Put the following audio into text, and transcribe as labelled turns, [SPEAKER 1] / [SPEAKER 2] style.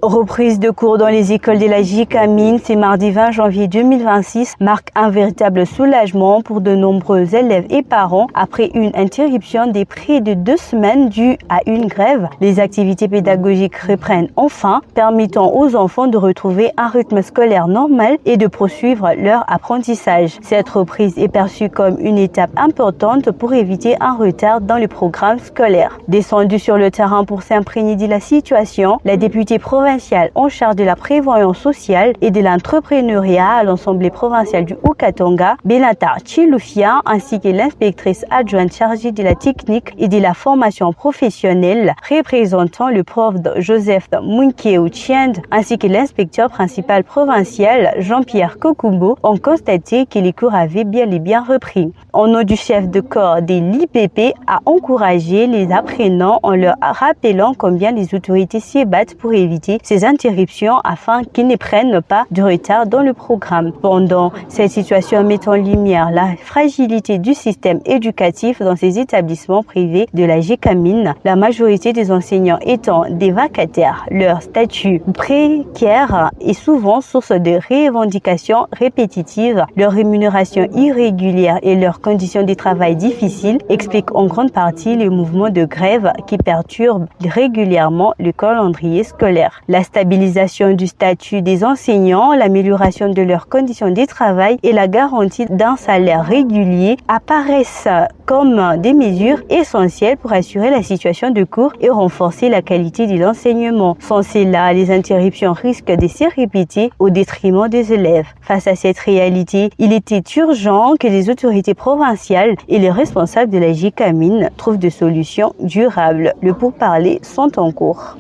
[SPEAKER 1] Reprise de cours dans les écoles de la JCAMIN, ce mardi 20 janvier 2026 marque un véritable soulagement pour de nombreux élèves et parents après une interruption de près de 2 semaines due à une grève. Les activités pédagogiques reprennent enfin, permettant aux enfants de retrouver un rythme scolaire normal et de poursuivre leur apprentissage. Cette reprise est perçue comme une étape importante pour éviter un retard dans le programme scolaire. Descendue sur le terrain pour s'imprégner de la situation, la députée provinciale en charge de la prévoyance sociale et de l'entrepreneuriat à l'Assemblée provinciale du Haut-Katanga, Benata Chiloufia, ainsi que l'inspectrice adjointe chargée de la technique et de la formation professionnelle, représentant le prof Joseph Munkeu Chiend, ainsi que l'inspecteur principal provincial Jean-Pierre Kokumbo, ont constaté que les cours avaient bien et bien repris. Au nom du chef de corps de l'IPP, a encouragé les apprenants en leur rappelant combien les autorités s'y battent pour éviter ces interruptions afin qu'ils ne prennent pas de retard dans le programme. Pendant cette situation met en lumière la fragilité du système éducatif dans ces établissements privés de la JCAMIN, la majorité des enseignants étant des vacataires. Leur statut précaire est souvent source de revendications répétitives, leur rémunération irrégulière et leurs conditions de travail difficiles expliquent en grande partie les mouvements de grève qui perturbent régulièrement le calendrier scolaire. La stabilisation du statut des enseignants, l'amélioration de leurs conditions de travail et la garantie d'un salaire régulier apparaissent comme des mesures essentielles pour assurer la situation de cours et renforcer la qualité de l'enseignement. Sans cela, les interruptions risquent de se répéter au détriment des élèves. Face à cette réalité, il était urgent que les autorités provinciales et les responsables de la JCAMIN trouvent des solutions durables. Le pourparlers sont en cours.